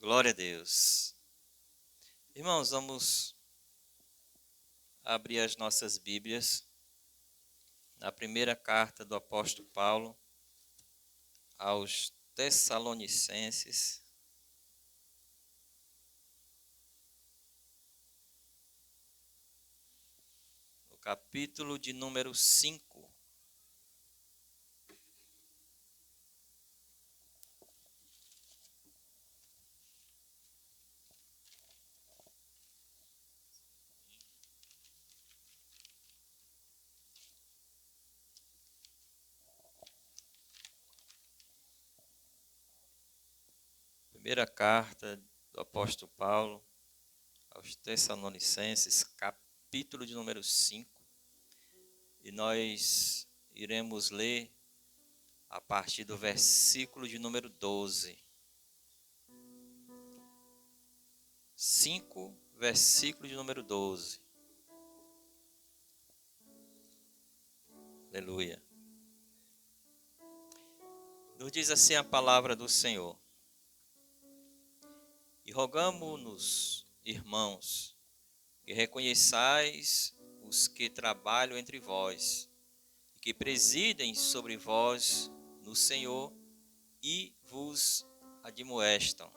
Glória a Deus. Irmãos, vamos abrir as nossas Bíblias na primeira carta do apóstolo Paulo aos Tessalonicenses, no capítulo de número 5. Primeira carta do apóstolo Paulo aos Tessalonicenses, capítulo de número 5. E nós iremos ler a partir do versículo de número 12. 5, versículo de número 12. Aleluia. Nos diz assim a palavra do Senhor. E rogamo-nos, irmãos, que reconheçais os que trabalham entre vós, e que presidem sobre vós no Senhor e vos admoestam,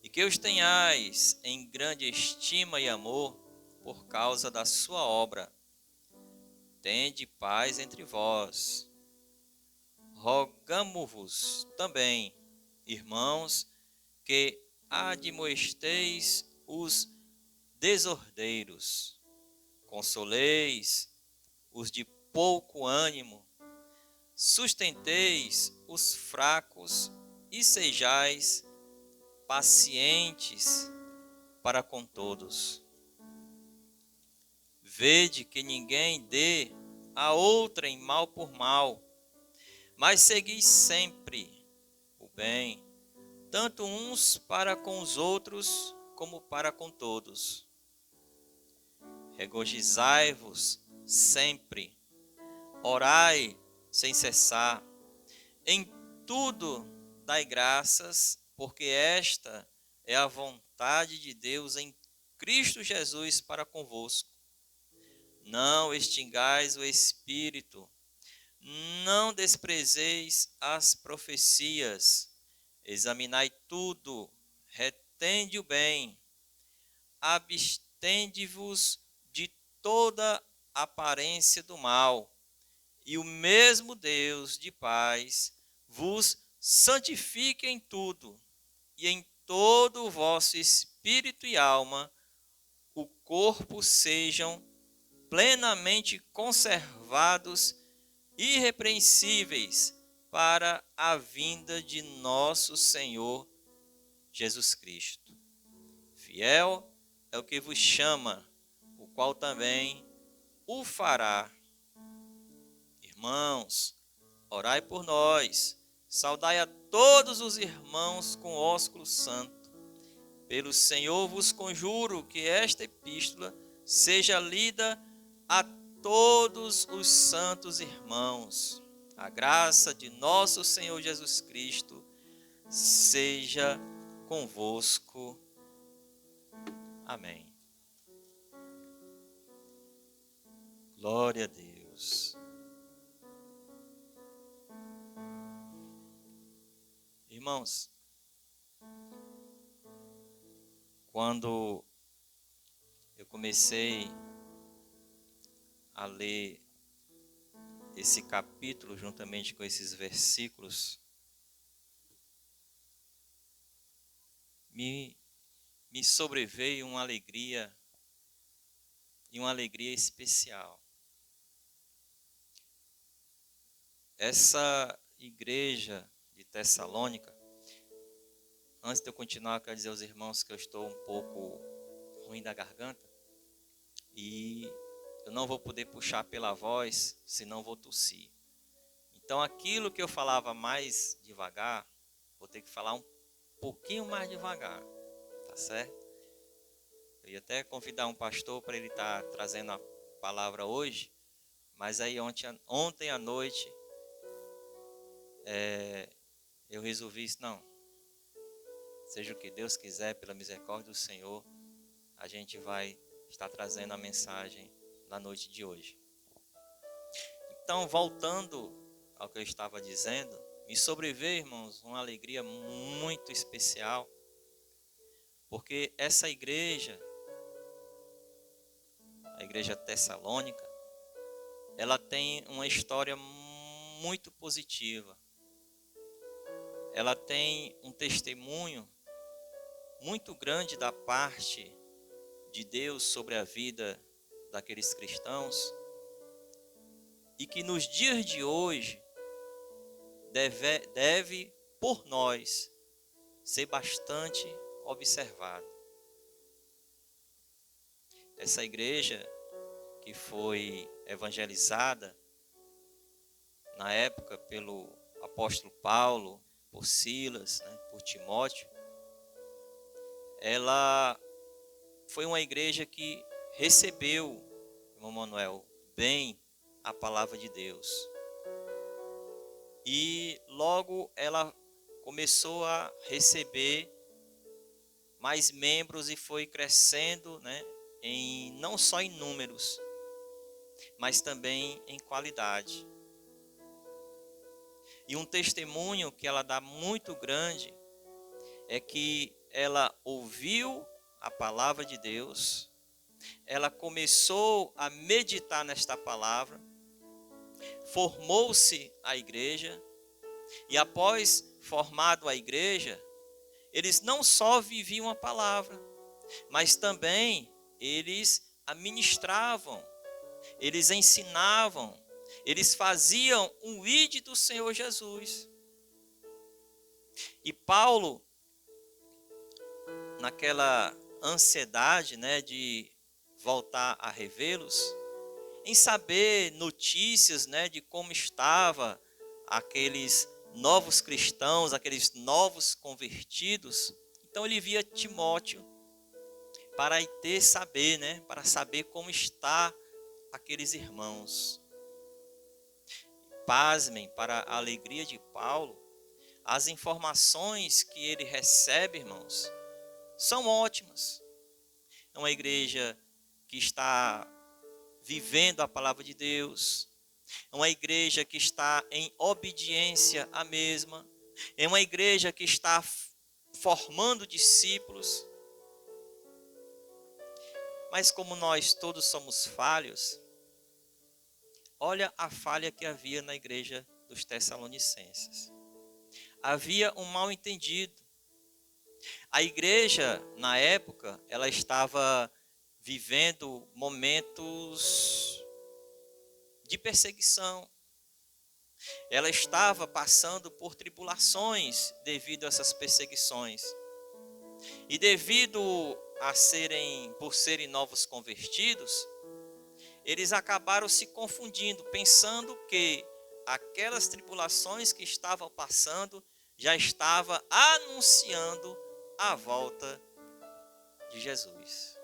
e que os tenhais em grande estima e amor por causa da sua obra. Tende paz entre vós. Rogamo-vos também, irmãos, que admoesteis os desordeiros, consoleis os de pouco ânimo, sustenteis os fracos e sejais pacientes para com todos. Vede que ninguém dê a outrem mal por mal, mas segui sempre o bem, tanto uns para com os outros, como para com todos. Regozijai-vos sempre, orai sem cessar, em tudo dai graças, porque esta é a vontade de Deus em Cristo Jesus para convosco. Não extingais o Espírito, não desprezeis as profecias, examinai tudo, retende o bem, abstende-vos de toda aparência do mal, e o mesmo Deus de paz vos santifique em tudo, e em todo o vosso espírito e alma, o corpo sejam plenamente conservados, irrepreensíveis, para a vinda de nosso Senhor Jesus Cristo. Fiel é o que vos chama, o qual também o fará. Irmãos, orai por nós, saudai a todos os irmãos com ósculo santo. Pelo Senhor vos conjuro que esta epístola seja lida a todos os santos irmãos. A graça de nosso Senhor Jesus Cristo seja convosco. Amém. Glória a Deus. Irmãos, quando eu comecei a ler esse capítulo juntamente com esses versículos, me sobreveio uma alegria e uma alegria especial. Essa igreja de Tessalônica, antes de eu continuar, eu quero dizer aos irmãos que eu estou um pouco ruim da garganta e eu não vou poder puxar pela voz, senão vou tossir. Então aquilo que eu falava mais devagar, vou ter que falar um pouquinho mais devagar, tá certo? Eu ia até convidar um pastor para ele estar trazendo a palavra hoje, mas aí ontem à noite eu resolvi isso, não. seja o que Deus quiser, pela misericórdia do Senhor, a gente vai estar trazendo a mensagem na noite de hoje. Então, voltando ao que eu estava dizendo, me sobreveio, irmãos, uma alegria muito especial, porque essa igreja, a igreja tessalônica, ela tem uma história muito positiva. Ela tem um testemunho muito grande da parte de Deus sobre a vida daqueles cristãos, e que nos dias de hoje deve por nós ser bastante observado. Essa igreja que foi evangelizada na época pelo apóstolo Paulo, por Silas, né, por Timóteo, ela foi uma igreja que recebeu, irmão Manuel, bem a palavra de Deus. E logo ela começou a receber mais membros e foi crescendo, né, não só em números, mas também em qualidade. E um testemunho que ela dá muito grande é que ela ouviu a palavra de Deus, ela começou a meditar nesta palavra, formou-se a igreja, e após formado a igreja, eles não só viviam a palavra, mas também eles a ministravam, eles ensinavam, eles faziam um ide do Senhor Jesus. E Paulo, naquela ansiedade, né, de voltar a revê-los, em saber notícias, né, de como estava aqueles novos cristãos, aqueles novos convertidos, então ele via Timóteo para ter saber, né, para saber como está aqueles irmãos. Pasmem, para a alegria de Paulo, as informações que ele recebe, irmãos, são ótimas. É uma igreja que está vivendo a palavra de Deus, é uma igreja que está em obediência à mesma, é uma igreja que está formando discípulos. Mas como nós todos somos falhos, olha a falha que havia na igreja dos Tessalonicenses. Havia um mal-entendido. A igreja, na época, ela estava vivendo momentos de perseguição. Ela estava passando por tribulações devido a essas perseguições. E devido por serem novos convertidos, eles acabaram se confundindo, pensando que aquelas tribulações que estavam passando já estava anunciando a volta de Jesus.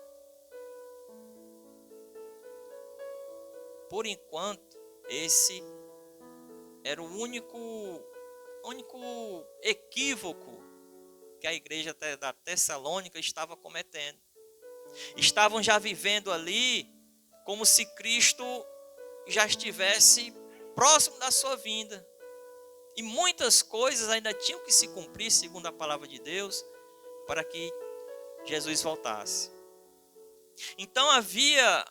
Por enquanto, esse era o único equívoco que a igreja da Tessalônica estava cometendo. Estavam já vivendo ali como se Cristo já estivesse próximo da sua vinda. E muitas coisas ainda tinham que se cumprir, segundo a palavra de Deus, para que Jesus voltasse. Então havia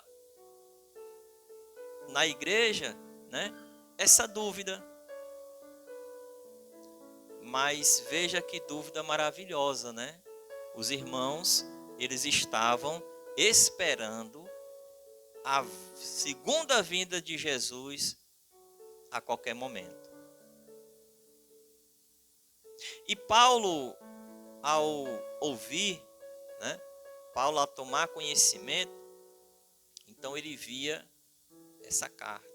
na igreja, né, essa dúvida. Mas veja que dúvida maravilhosa, né? Os irmãos, eles estavam esperando a segunda vinda de Jesus a qualquer momento. E Paulo, ao ouvir, né, Paulo ao tomar conhecimento, então ele via essa carta.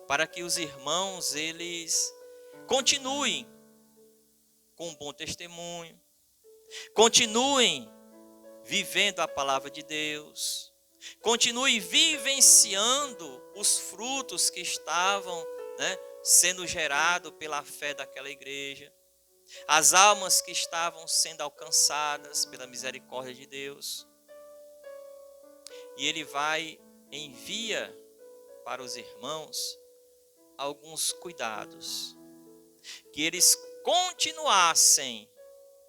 Para que os irmãos, eles continuem com um bom testemunho, continuem vivendo a palavra de Deus, continue vivenciando os frutos que estavam, né, sendo gerados pela fé daquela igreja. as almas que estavam sendo alcançadas pela misericórdia de Deus. E ele envia para os irmãos alguns cuidados, que eles continuassem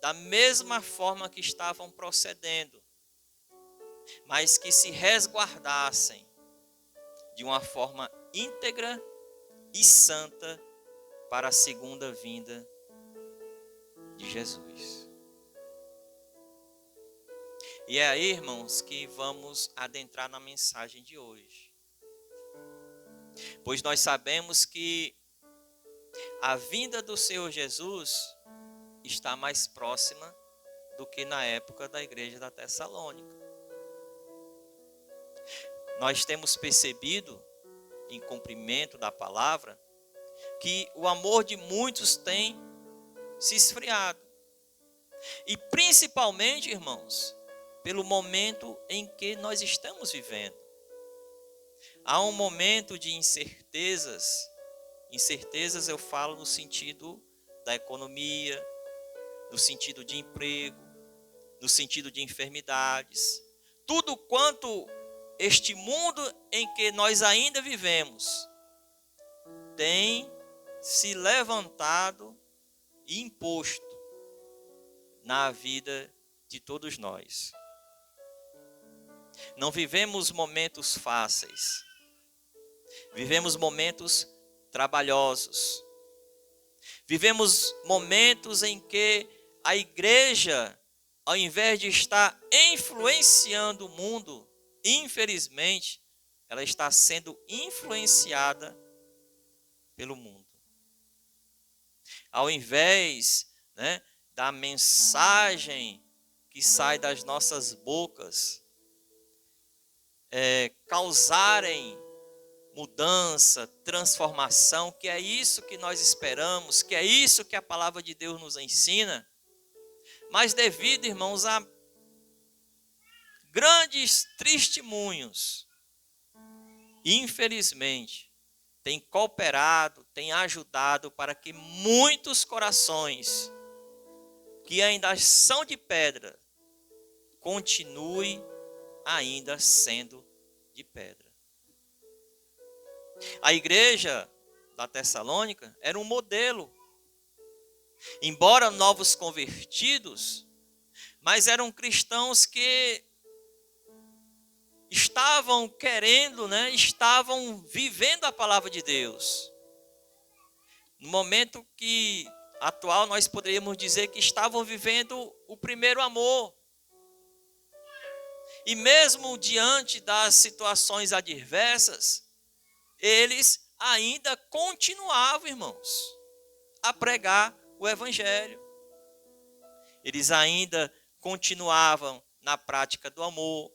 da mesma forma que estavam procedendo, mas que se resguardassem de uma forma íntegra e santa para a segunda vinda de Jesus. E é aí, irmãos, que vamos adentrar na mensagem de hoje. Pois nós sabemos que a vinda do Senhor Jesus está mais próxima do que na época da igreja da Tessalônica. Nós temos percebido, em cumprimento da palavra, que o amor de muitos tem se esfriado. E principalmente, irmãos, pelo momento em que nós estamos vivendo. Há um momento de incertezas. Incertezas eu falo no sentido da economia, no sentido de emprego, no sentido de enfermidades. Tudo quanto este mundo em que nós ainda vivemos tem se levantado e imposto na vida de todos nós. Não vivemos momentos fáceis. Vivemos momentos trabalhosos. Vivemos momentos em que a igreja, ao invés de estar influenciando o mundo, infelizmente, ela está sendo influenciada pelo mundo. Ao invés, da mensagem que sai das nossas bocas, causarem mudança, transformação, que é isso que nós esperamos, que é isso que a palavra de Deus nos ensina. Mas devido, irmãos, a grandes testemunhos, infelizmente, tem cooperado, tem ajudado para que muitos corações que ainda são de pedra, continuem ainda sendo de pedra. A igreja da Tessalônica era um modelo. Embora novos convertidos, mas eram cristãos que estavam querendo, estavam vivendo a palavra de Deus. No momento atual, nós poderíamos dizer que estavam vivendo o primeiro amor. E mesmo diante das situações adversas, eles ainda continuavam, irmãos, a pregar o evangelho. Eles ainda continuavam na prática do amor.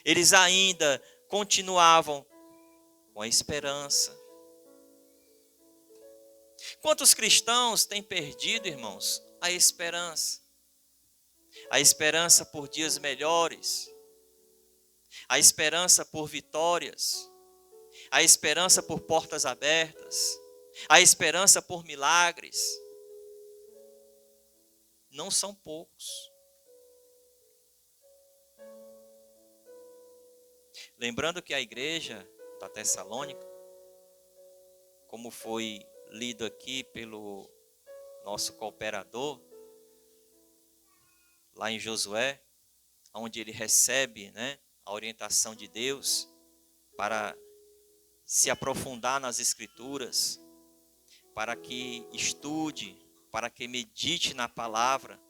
Eles ainda continuavam com a esperança. Quantos cristãos têm perdido, irmãos, a esperança? A esperança por dias melhores. A esperança por vitórias. A esperança por portas abertas. A esperança por milagres. Não são poucos. Lembrando que a igreja da Tessalônica, como foi lido aqui pelo nosso cooperador, lá em Josué, onde ele recebe, a orientação de Deus para se aprofundar nas Escrituras, para que estude, para que medite na palavra,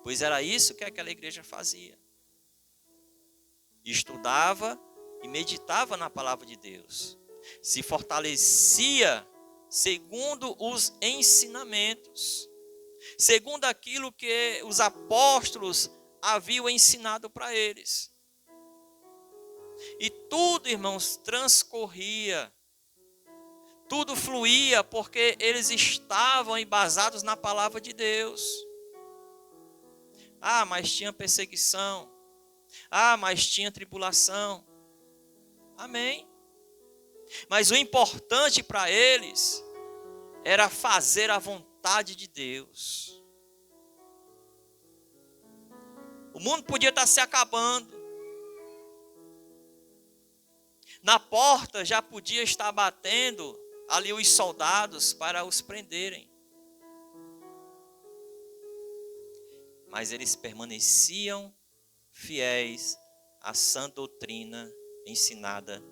pois era isso que aquela igreja fazia. Estudava e meditava na palavra de Deus, se fortalecia segundo os ensinamentos, segundo aquilo que os apóstolos haviam ensinado para eles. E tudo, irmãos, transcorria, tudo fluía, porque eles estavam embasados na palavra de Deus. Ah, mas tinha perseguição. Ah, mas tinha tribulação. Amém. Mas o importante para eles era fazer a vontade vontade de Deus. O mundo podia estar se acabando. Na porta já podia estar batendo ali os soldados para os prenderem. Mas eles permaneciam fiéis à sã doutrina ensinada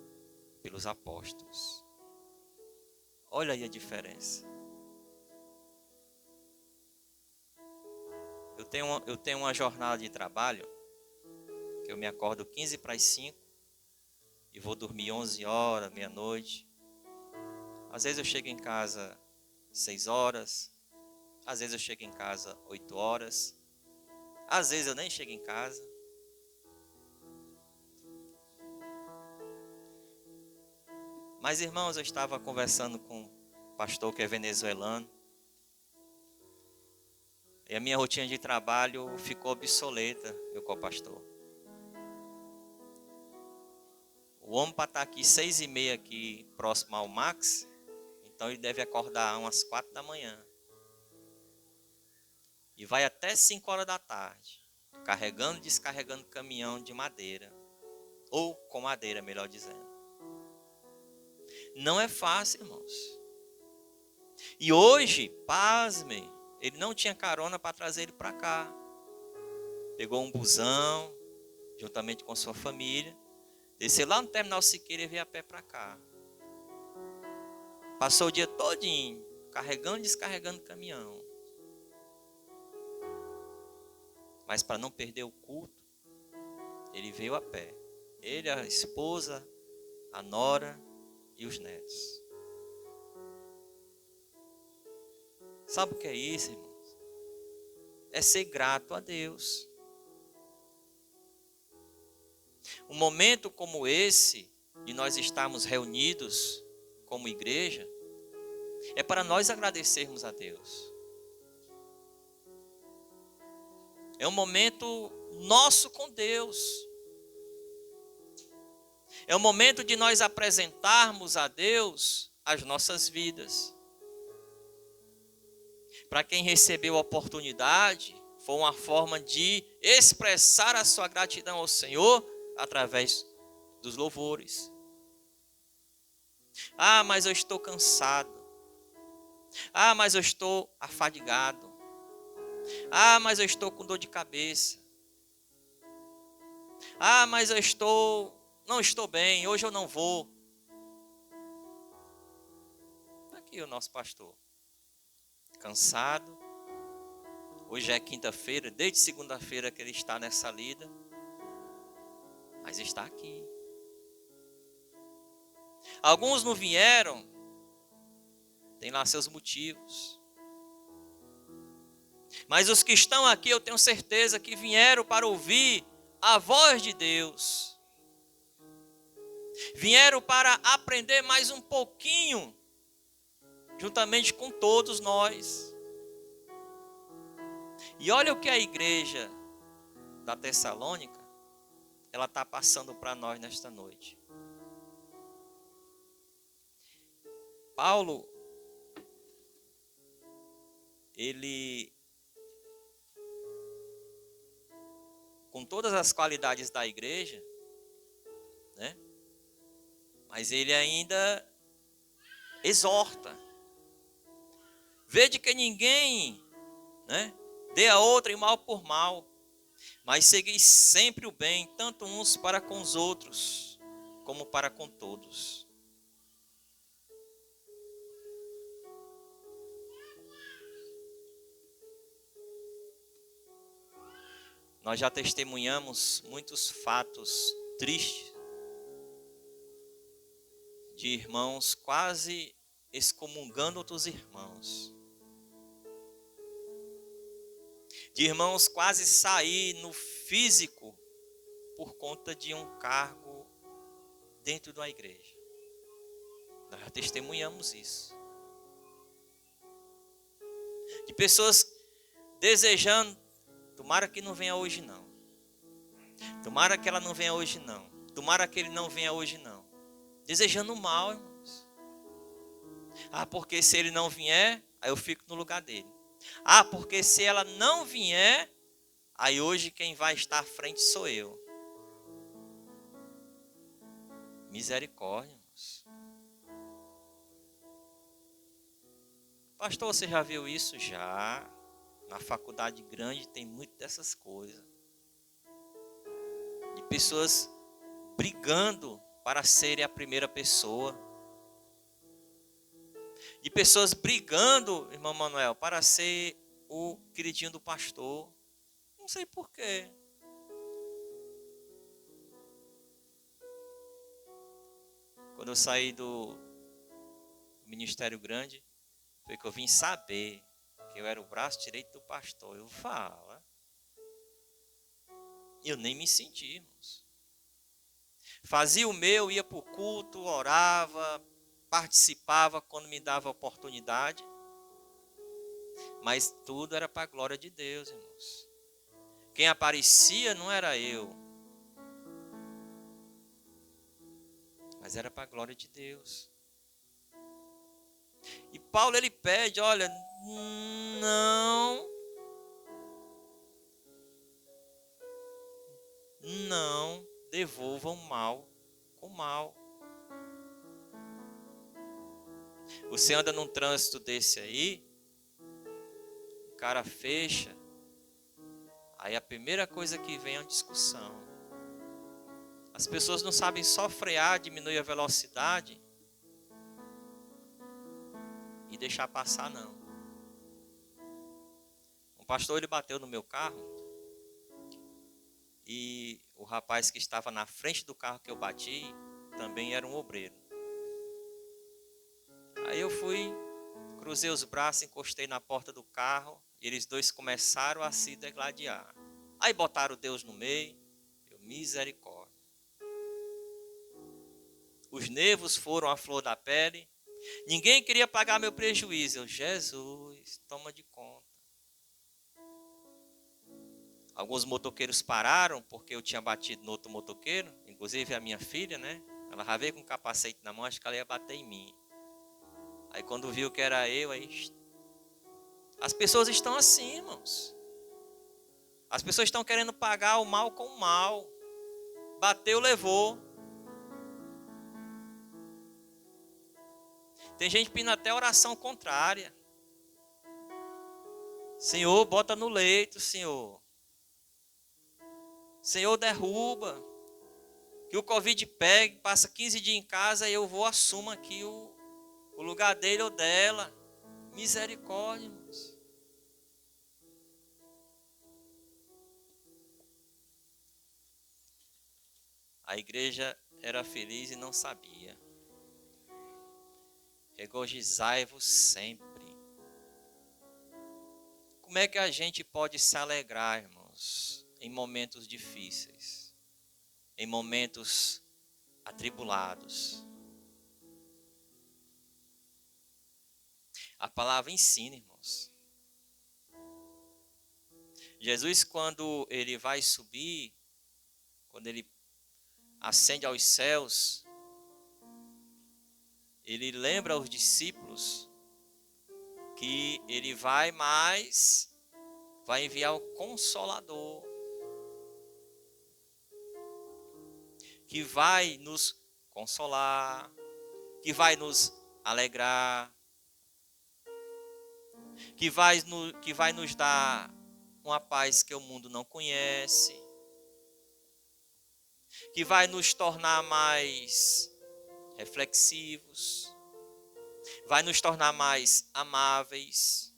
pelos apóstolos. Olha aí a diferença. Eu tenho uma jornada de trabalho que eu me acordo 15 para as 5 e vou dormir 11 horas, meia-noite. Às vezes eu chego em casa 6 horas, às vezes eu chego em casa 8 horas, às vezes eu nem chego em casa. Mas, irmãos, eu estava conversando com um pastor que é venezuelano. E a minha rotina de trabalho ficou obsoleta, meu co-pastor. O homem para estar aqui 6h30 aqui próximo ao Max, então ele deve acordar umas 4 da manhã. E vai até 5 horas da tarde, carregando e descarregando caminhão de madeira. Ou com madeira, melhor dizendo. Não é fácil, irmãos. E hoje, pasmem, ele não tinha carona para trazer ele para cá. Pegou um busão, juntamente com sua família, desceu lá no terminal Siqueira e veio a pé para cá. Passou o dia todinho, carregando e descarregando caminhão. Mas para não perder o culto, ele veio a pé. Ele, a esposa, a nora e os netos. Sabe o que é isso, irmãos? É ser grato a Deus. Um momento como esse, de nós estarmos reunidos como igreja, é para nós agradecermos a Deus. É um momento nosso com Deus. É um momento de nós apresentarmos a Deus as nossas vidas. Para quem recebeu a oportunidade, foi uma forma de expressar a sua gratidão ao Senhor através dos louvores. Ah, mas eu estou cansado. Ah, mas eu estou afadigado. Ah, mas eu estou com dor de cabeça. Ah, mas não estou bem, hoje eu não vou. Aqui o nosso pastor. Cansado. Hoje é quinta-feira, desde segunda-feira que ele está nessa lida. Mas está aqui. Alguns não vieram. Tem lá seus motivos. Mas os que estão aqui, eu tenho certeza que vieram para ouvir a voz de Deus. Vieram para aprender mais um pouquinho, juntamente com todos nós. E olha o que a igreja da Tessalônica, ela está passando para nós nesta noite. Paulo, ele, com todas as qualidades da igreja, né? Mas ele ainda exorta. Vede que ninguém, né, dê a outrem mal por mal, mas seguis sempre o bem, tanto uns para com os outros, como para com todos. Nós já testemunhamos muitos fatos tristes de irmãos quase excomungando outros irmãos. De irmãos quase sair no físico por conta de um cargo dentro da igreja. Nós já testemunhamos isso. De pessoas desejando, tomara que não venha hoje não. Tomara que ela não venha hoje não. Tomara que ele não venha hoje não. Desejando mal, irmãos. Ah, porque se ele não vier, Aí eu fico no lugar dele. Ah, porque se ela não vier, aí hoje quem vai estar à frente sou eu. Misericórdia, irmãos. Pastor, você já viu isso? Já. Na faculdade grande tem muito dessas coisas. De pessoas brigando para serem a primeira pessoa. De pessoas brigando, irmão Manuel, para ser o queridinho do pastor. Não sei porquê. Quando eu saí do ministério grande, foi que eu vim saber que eu era o braço direito do pastor. Eu falo. Eu nem me senti, irmãos. Fazia o meu, ia para o culto, orava, participava quando me dava oportunidade. Mas tudo era para a glória de Deus, irmãos. Quem aparecia não era eu, mas era para a glória de Deus. E Paulo ele pede, olha, não devolvam mal com mal. Você anda num trânsito desse aí, o cara fecha, aí a primeira coisa que vem é uma discussão. As pessoas não sabem só frear, diminuir a velocidade e deixar passar, não. Um pastor ele bateu no meu carro e o rapaz que estava na frente do carro que eu bati também era um obreiro. Aí eu fui, cruzei os braços, encostei na porta do carro e eles dois começaram a se degladiar. Aí botaram Deus no meio, misericórdia. Os nervos foram à flor da pele. Ninguém queria pagar meu prejuízo. Eu, Jesus, toma de conta. Alguns motoqueiros pararam porque eu tinha batido no outro motoqueiro. Inclusive a minha filha, né? Ela já veio com um capacete na mão, acho que ela ia bater em mim. Aí quando viu que era eu, aí... As pessoas estão assim, irmãos. As pessoas estão querendo pagar o mal com o mal. Bateu, levou. Tem gente pedindo até oração contrária. Senhor, bota no leito, Senhor. Senhor, derruba. Que o Covid pegue, passa 15 dias em casa e eu vou assumo aqui o lugar dele ou dela. Misericórdia, irmãos. A igreja era feliz e não sabia. Regozijai-vos sempre. Como é que a gente pode se alegrar, irmãos, em momentos difíceis, em momentos atribulados? A palavra ensina, irmãos. Jesus, quando ele vai subir, quando ele ascende aos céus, ele lembra aos discípulos que ele vai enviar o Consolador, que vai nos consolar, que vai nos alegrar, que vai nos dar uma paz que o mundo não conhece, que vai nos tornar mais reflexivos, vai nos tornar mais amáveis,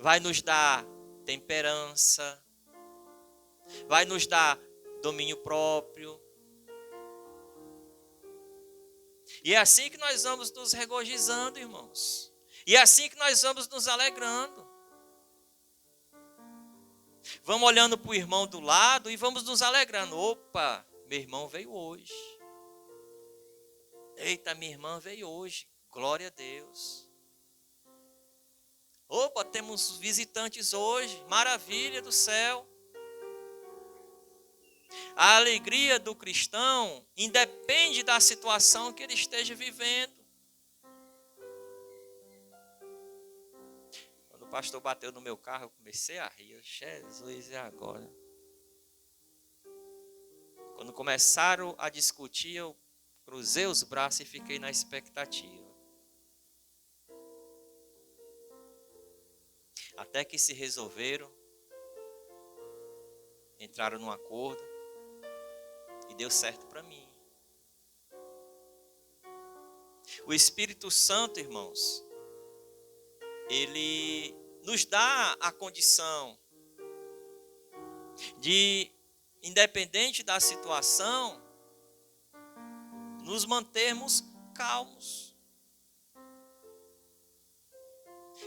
vai nos dar temperança, vai nos dar domínio próprio. E é assim que nós vamos nos regozijando, irmãos. E é assim que nós vamos nos alegrando. Vamos olhando para o irmão do lado e vamos nos alegrando. Opa, meu irmão veio hoje. Eita, minha irmã veio hoje. Glória a Deus. Opa, temos visitantes hoje. Maravilha do céu. A alegria do cristão independe da situação que ele esteja vivendo. pastor bateu no meu carro, eu comecei a rir. Jesus, é agora. Quando começaram a discutir, eu cruzei os braços e fiquei na expectativa. Até que se resolveram, entraram num acordo e deu certo para mim. O Espírito Santo, irmãos, ele nos dá a condição de, independente da situação, nos mantermos calmos.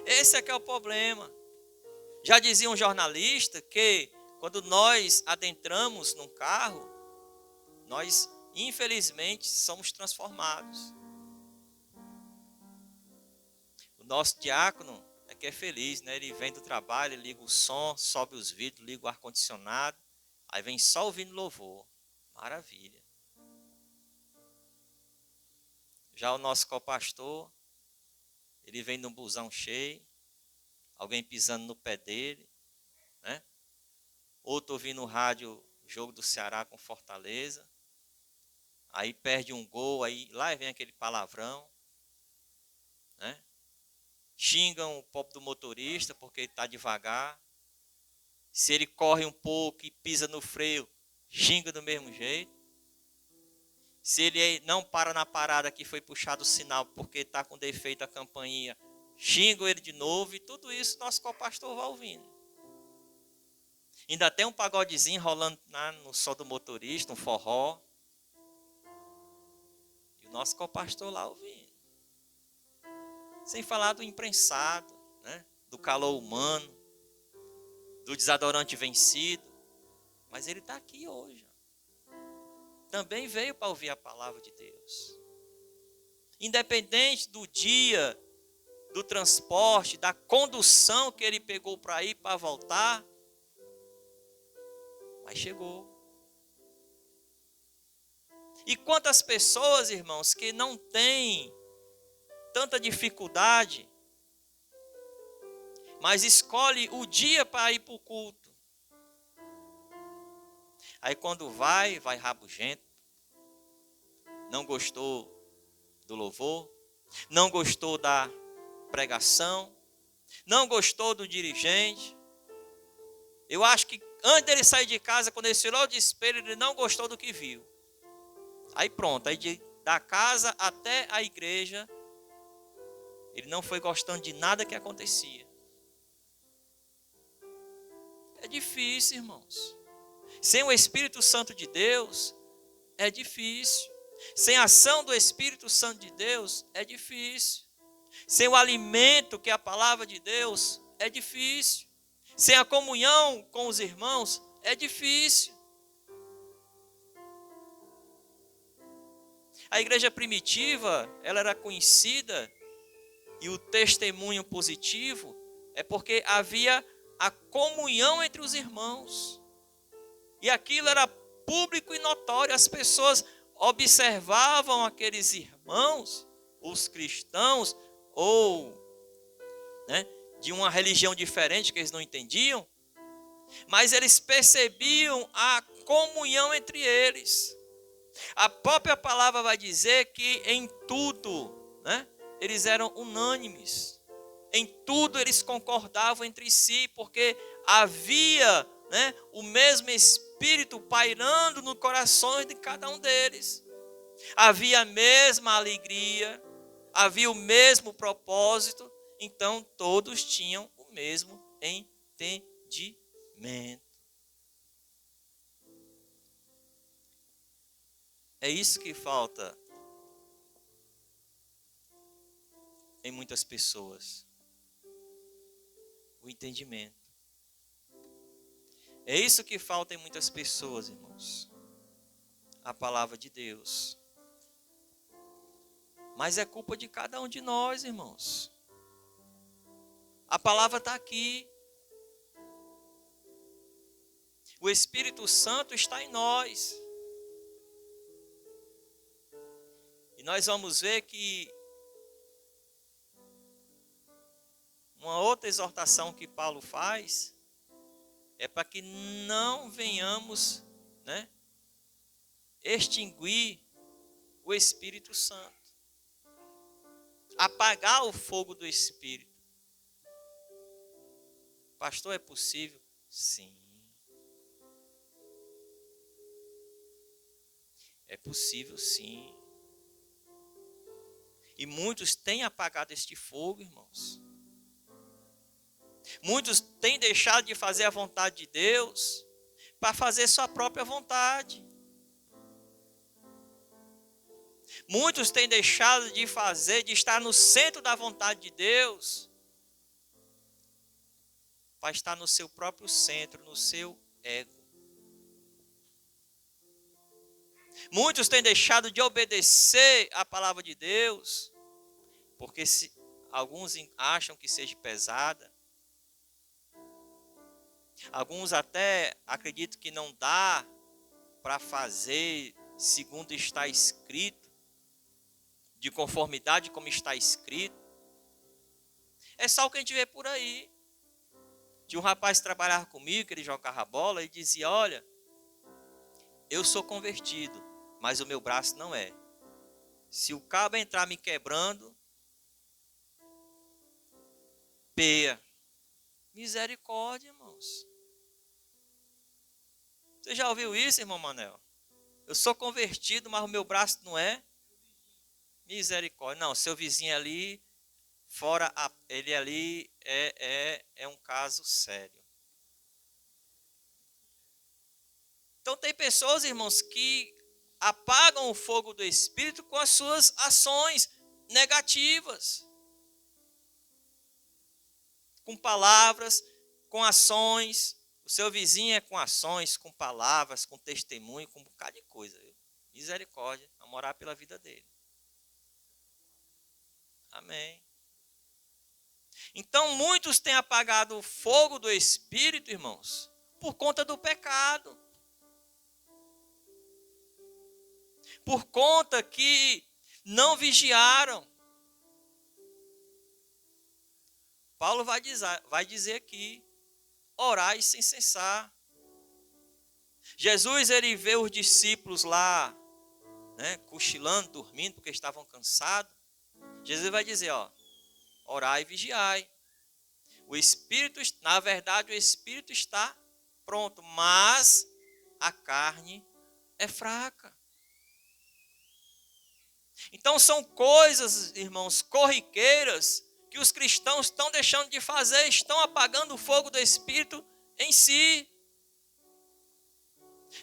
Esse é que é o problema. Já dizia um jornalista que quando nós adentramos num carro, nós infelizmente somos transformados. O nosso diácono é que é feliz, né? Ele vem do trabalho, liga o som, sobe os vidros, liga o ar-condicionado, aí vem só ouvindo louvor. Maravilha. Já o nosso copastor, ele vem num busão cheio, alguém pisando no pé dele, né? Outro ouvindo no rádio o jogo do Ceará com Fortaleza, aí perde um gol, aí lá vem aquele palavrão, né? Xingam o pobre do motorista porque ele está devagar. Se ele corre um pouco e pisa no freio, xinga do mesmo jeito. Se ele não para na parada que foi puxado o sinal porque está com defeito a campainha, xingam ele de novo. E tudo isso nosso copastor vai ouvindo. Ainda tem um pagodezinho rolando no som do motorista, um forró. E o nosso copastor lá ouvindo. Sem falar do imprensado, né? Do calor humano, do desodorante vencido. Mas ele está aqui hoje. Também veio para ouvir a palavra de Deus. Independente do dia, do transporte, da condução que ele pegou para ir, para voltar, mas chegou. E quantas pessoas, irmãos, que não têm tanta dificuldade, mas escolhe o dia para ir para o culto. Aí quando vai rabugento, não gostou do louvor, não gostou da pregação, não gostou do dirigente. Eu acho que antes dele sair de casa, quando ele se olhou de espelho, ele não gostou do que viu. Aí pronto, aí da casa até a igreja, ele não foi gostando de nada que acontecia. É difícil, irmãos. Sem o Espírito Santo de Deus, é difícil. Sem a ação do Espírito Santo de Deus, é difícil. Sem o alimento que é a palavra de Deus, é difícil. Sem a comunhão com os irmãos, é difícil. A igreja primitiva, ela era conhecida, e o testemunho positivo é porque havia a comunhão entre os irmãos. E aquilo era público e notório. As pessoas observavam aqueles irmãos, os cristãos, ou né, de uma religião diferente que eles não entendiam, mas eles percebiam a comunhão entre eles. A própria palavra vai dizer que em tudo, né, eles eram unânimes. Em tudo eles concordavam entre si, porque havia, né, o mesmo Espírito pairando no coração de cada um deles. Havia a mesma alegria, havia o mesmo propósito, então todos tinham o mesmo entendimento. É isso que falta em muitas pessoas. O entendimento. É isso que falta em muitas pessoas, irmãos. A palavra de Deus. Mas é culpa de cada um de nós, irmãos. A palavra está aqui. O Espírito Santo está em nós. E nós vamos ver que uma outra exortação que Paulo faz é para que não venhamos, né, extinguir o Espírito Santo, apagar o fogo do Espírito. Pastor, é possível? Sim. É possível, sim. E muitos têm apagado este fogo, irmãos. Muitos têm deixado de fazer a vontade de Deus para fazer sua própria vontade. Muitos têm deixado de fazer, de estar no centro da vontade de Deus, para estar no seu próprio centro, no seu ego. Muitos têm deixado de obedecer a palavra de Deus, porque alguns acham que seja pesada. Alguns até acreditam que não dá para fazer segundo está escrito, de conformidade como está escrito. É só o que a gente vê por aí. Tinha um rapaz que trabalhava comigo, que ele jogava bola, e dizia, olha, eu sou convertido, mas o meu braço não é. Se o cabo entrar me quebrando, peia. Misericórdia, irmãos. Você já ouviu isso, irmão Manel? Eu sou convertido, mas o meu braço não é? Misericórdia. Não, seu vizinho ali, ele ali é um caso sério. Então tem pessoas, irmãos, que apagam o fogo do Espírito com as suas ações negativas. Com palavras, com ações. O seu vizinho é com ações, com palavras, com testemunho, com um bocado de coisa. Viu? Misericórdia, a morar pela vida dele. Amém. Então muitos têm apagado o fogo do Espírito, irmãos, por conta do pecado. Por conta que não vigiaram. Paulo vai dizer aqui, orai sem cessar. Jesus, ele vê os discípulos lá, né, cochilando, dormindo, porque estavam cansados. Jesus vai dizer, ó, orai e vigiai. O Espírito, na verdade, o Espírito está pronto, mas a carne é fraca. Então são coisas, irmãos, corriqueiras, que os cristãos estão deixando de fazer, estão apagando o fogo do Espírito em si.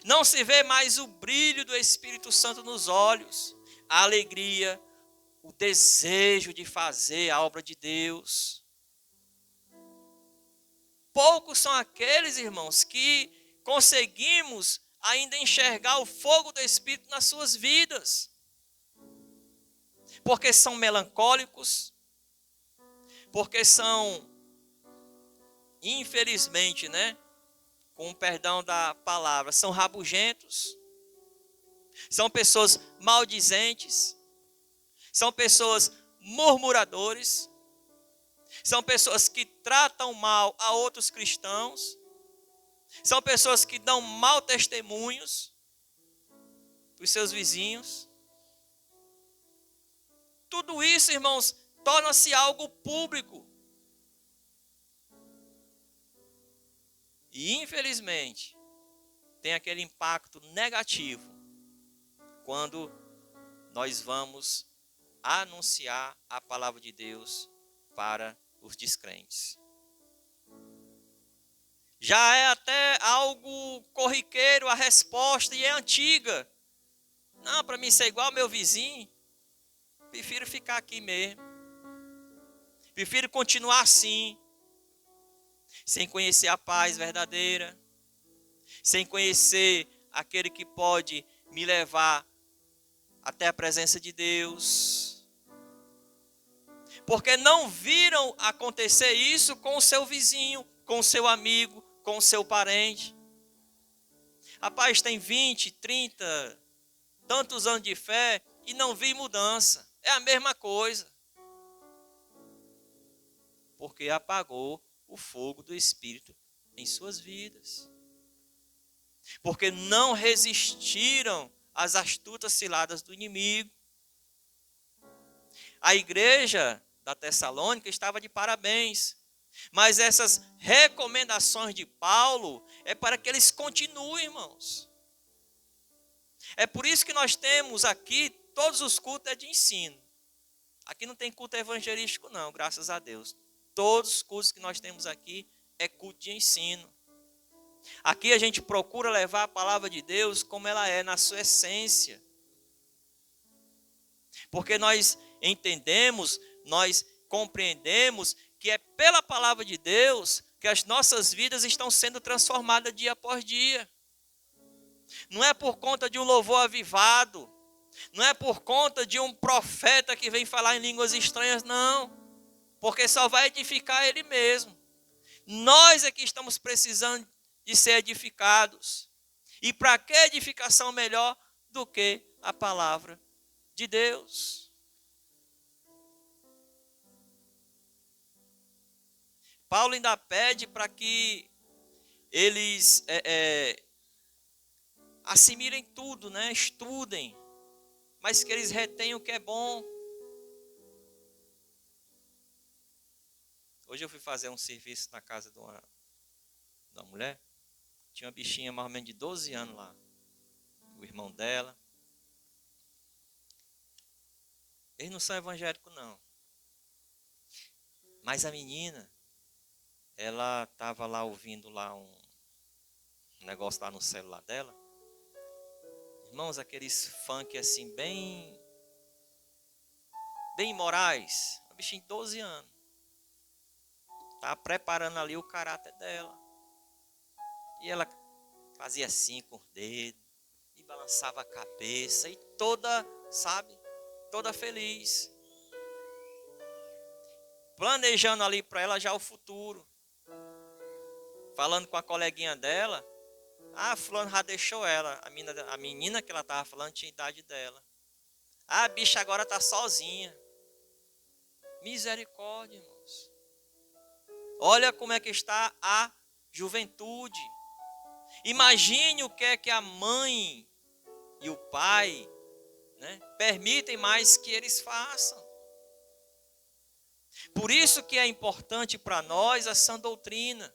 Não se vê mais o brilho do Espírito Santo nos olhos, a alegria, o desejo de fazer a obra de Deus. Poucos são aqueles, irmãos, que conseguimos ainda enxergar o fogo do Espírito nas suas vidas. Porque são melancólicos, porque são, infelizmente, né, com o perdão da palavra, são rabugentos, são pessoas maldizentes, são pessoas murmuradores, são pessoas que tratam mal a outros cristãos, são pessoas que dão mau testemunhos para os seus vizinhos. Tudo isso, irmãos, torna-se algo público. E, infelizmente, tem aquele impacto negativo quando nós vamos anunciar a palavra de Deus para os descrentes. Já é até algo corriqueiro a resposta e é antiga. Não, para mim ser igual ao meu vizinho, prefiro ficar aqui mesmo. Prefiro continuar assim, sem conhecer a paz verdadeira, sem conhecer aquele que pode me levar até a presença de Deus. Porque não viram acontecer isso com o seu vizinho, com o seu amigo, com o seu parente. Rapaz, tem 20, 30, tantos anos de fé e não vi mudança. É a mesma coisa. porque apagou o fogo do Espírito em suas vidas. Porque não resistiram às astutas ciladas do inimigo. A igreja da Tessalônica estava de parabéns. Mas essas recomendações de Paulo é para que eles continuem, irmãos. É por isso que nós temos aqui, todos os cultos é de ensino. Aqui não tem culto evangelístico não, graças a Deus. Todos os cultos que nós temos aqui é culto de ensino. Aqui a gente procura levar a palavra de Deus como ela é, na sua essência. Porque nós entendemos, nós compreendemos que é pela palavra de Deus que as nossas vidas estão sendo transformadas dia após dia. Não é por conta de um louvor avivado, não é por conta de um profeta que vem falar em línguas estranhas, não. Porque só vai edificar ele mesmo. Nós é que estamos precisando de ser edificados. E para que edificação melhor do que a palavra de Deus? Paulo ainda pede para que eles assimilem tudo, né? Estudem, mas que eles retenham o que é bom. Hoje eu fui fazer um serviço na casa de uma mulher, tinha uma bichinha mais ou menos de 12 anos lá, o irmão dela. Eles não são evangélicos não, mas a menina, ela estava lá ouvindo lá um negócio lá no celular dela. Irmãos, aqueles funk assim, bem morais. Uma bichinha de 12 anos. Tá preparando ali o caráter dela. E ela fazia assim com o dedo. E balançava a cabeça. E toda, sabe, toda feliz. Planejando ali para ela já o futuro. Falando com a coleguinha dela. Ah, fulano já deixou ela. A menina que ela estava falando tinha a idade dela. Ah, a bicha agora está sozinha. Misericórdia, irmãos. Olha como é que está a juventude. Imagine o que é que a mãe e o pai, né, permitem mais que eles façam. Por isso que é importante para nós a sã doutrina.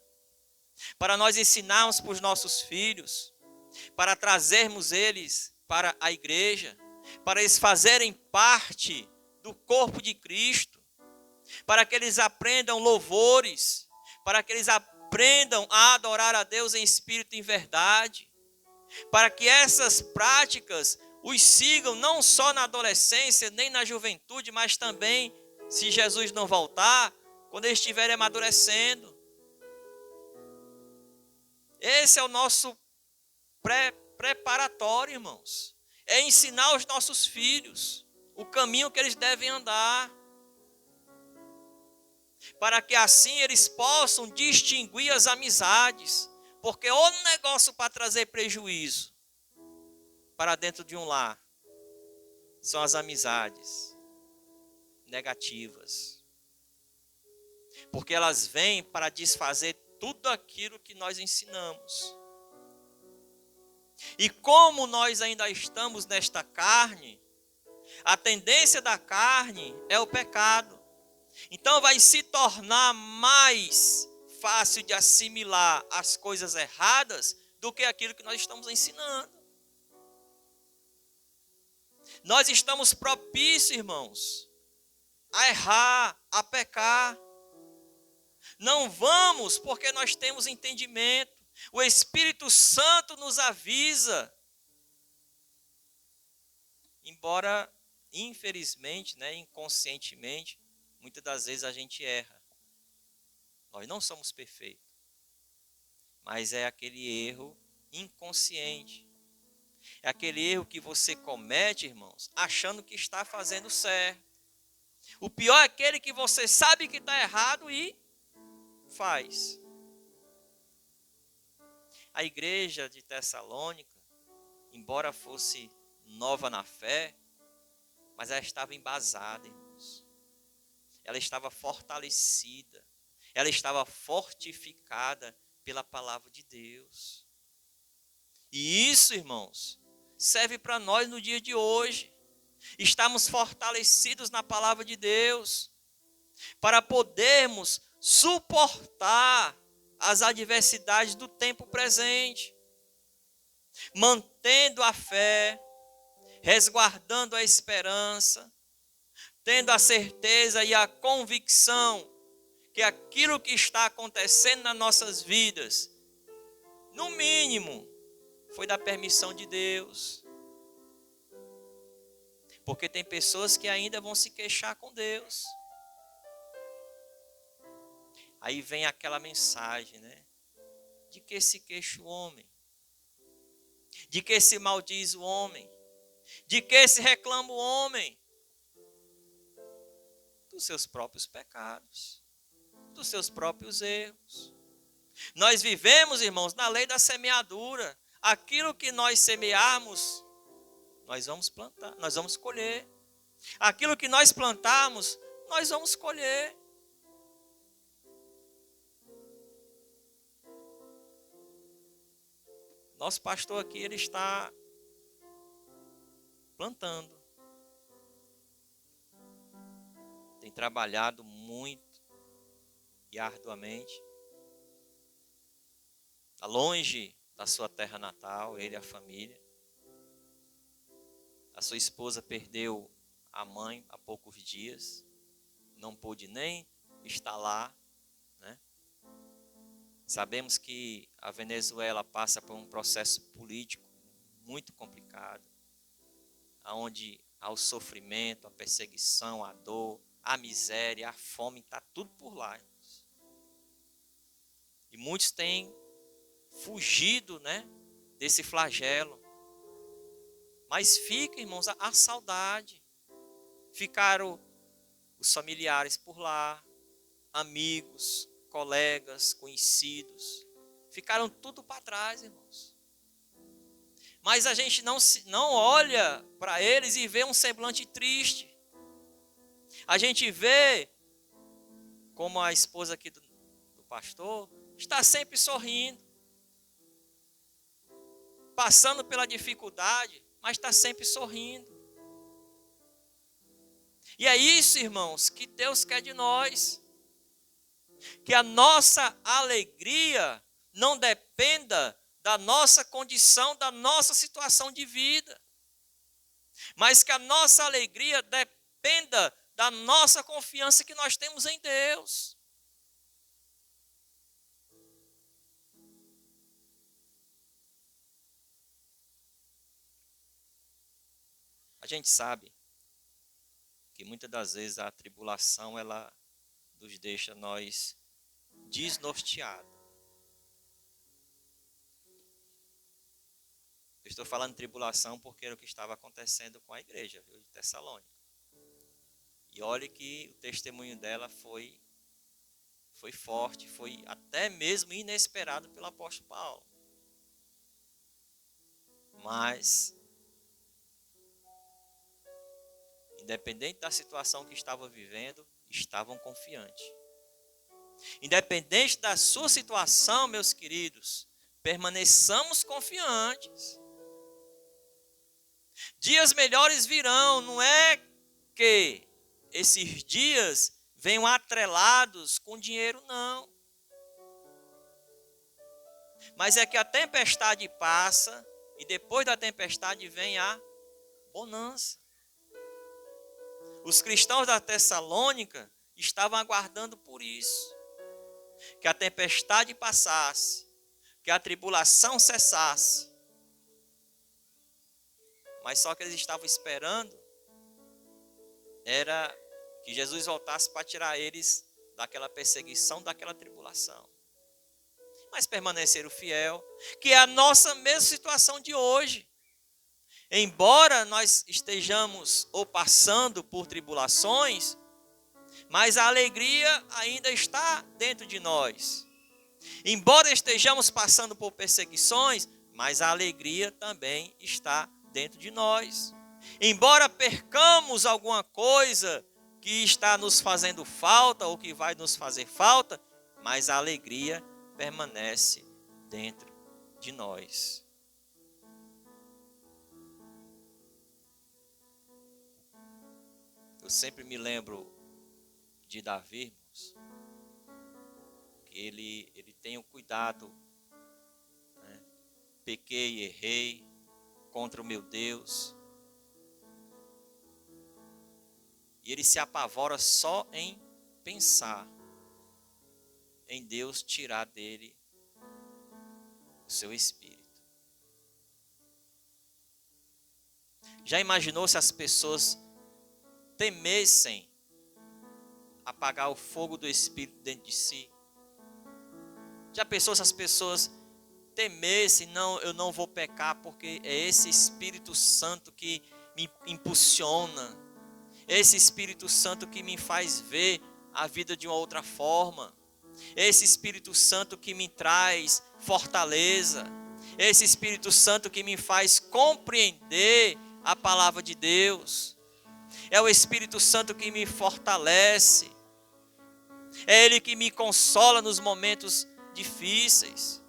Para nós ensinarmos para os nossos filhos, para trazermos eles para a igreja, para eles fazerem parte do corpo de Cristo, para que eles aprendam louvores, para que eles aprendam a adorar a Deus em espírito e em verdade, para que essas práticas os sigam não só na adolescência, nem na juventude, mas também, se Jesus não voltar, quando eles estiverem amadurecendo. Esse é o nosso preparatório, irmãos. É ensinar os nossos filhos o caminho que eles devem andar. Para que assim eles possam distinguir as amizades. Porque o negócio para trazer prejuízo para dentro de um lar são as amizades negativas. Porque elas vêm para desfazer tudo aquilo que nós ensinamos. E como nós ainda estamos nesta carne, a tendência da carne é o pecado. Então vai se tornar mais fácil de assimilar as coisas erradas do que aquilo que nós estamos ensinando. Nós estamos propícios, irmãos, a errar, a pecar. Não vamos porque nós temos entendimento. O Espírito Santo nos avisa. Embora, infelizmente, né, inconscientemente, muitas das vezes a gente erra. Nós não somos perfeitos. Mas é aquele erro inconsciente. É aquele erro que você comete, irmãos, achando que está fazendo certo. O pior é aquele que você sabe que está errado e faz. A igreja de Tessalônica, embora fosse nova na fé, mas ela estava embasada, irmãos. Ela estava fortalecida. ela estava fortificada pela palavra de Deus. E isso, irmãos, serve para nós no dia de hoje. Estamos fortalecidos na palavra de Deus para podermos suportar as adversidades do tempo presente, mantendo a fé, resguardando a esperança, tendo a certeza e a convicção que aquilo que está acontecendo nas nossas vidas, no mínimo, foi da permissão de Deus. Porque tem pessoas que ainda vão se queixar com Deus. Aí vem aquela mensagem, né? De que se queixa o homem? De que se maldiz o homem? De que se reclama o homem? Dos seus próprios pecados, dos seus próprios erros. Nós vivemos, irmãos, na lei da semeadura. Aquilo que nós semearmos, nós vamos plantar, nós vamos colher. Aquilo que nós plantarmos, nós vamos colher. Nosso pastor aqui, ele está plantando. Tem trabalhado muito e arduamente. Está longe da sua terra natal, ele e a família. A sua esposa perdeu a mãe há poucos dias. Não pôde nem estar lá, né? Sabemos que a Venezuela passa por um processo político muito complicado, onde há o sofrimento, a perseguição, a dor, a miséria, a fome, está tudo por lá. E muitos têm fugido, né, desse flagelo. Mas fica, irmãos, a saudade. Ficaram os familiares por lá, amigos, colegas, conhecidos. Ficaram tudo para trás, irmãos. Mas a gente não olha para eles e vê um semblante triste. A gente vê, como a esposa aqui do pastor, está sempre sorrindo. Passando pela dificuldade, mas está sempre sorrindo. E é isso, irmãos, que Deus quer de nós. Que a nossa alegria não dependa da nossa condição, da nossa situação de vida. Mas que a nossa alegria dependa da nossa confiança que nós temos em Deus. A gente sabe que muitas das vezes a tribulação, ela nos deixa nós desnorteados. Eu estou falando de tribulação porque era o que estava acontecendo com a igreja, viu, de Tessalônica. E olhe que o testemunho dela foi forte, foi até mesmo inesperado pelo apóstolo Paulo. Mas, independente da situação que estava vivendo, estavam confiantes. Independente da sua situação, meus queridos, permaneçamos confiantes. Dias melhores virão, não é que esses dias venham atrelados com dinheiro, não. Mas é que a tempestade passa e depois da tempestade vem a bonança. Os cristãos da Tessalônica estavam aguardando por isso. Que a tempestade passasse, que a tribulação cessasse. Mas só que eles estavam esperando era que Jesus voltasse para tirar eles daquela perseguição, daquela tribulação. Mas permaneceram fiel, que é a nossa mesma situação de hoje. Embora nós estejamos ou passando por tribulações, mas a alegria ainda está dentro de nós. Embora estejamos passando por perseguições, mas a alegria também está dentro de nós. Embora percamos alguma coisa que está nos fazendo falta ou que vai nos fazer falta, mas a alegria permanece dentro de nós. Eu sempre me lembro de Davi, irmãos, que ele tem o cuidado, né? Pequei e errei contra o meu Deus. E ele se apavora só em pensar em Deus tirar dele o seu espírito. Já imaginou se as pessoas temessem apagar o fogo do Espírito dentro de si? Já pensou se as pessoas temessem, não, eu não vou pecar porque é esse Espírito Santo que me impulsiona, é esse Espírito Santo que me faz ver a vida de uma outra forma, é esse Espírito Santo que me traz fortaleza, é esse Espírito Santo que me faz compreender a palavra de Deus, é o Espírito Santo que me fortalece, é Ele que me consola nos momentos difíceis.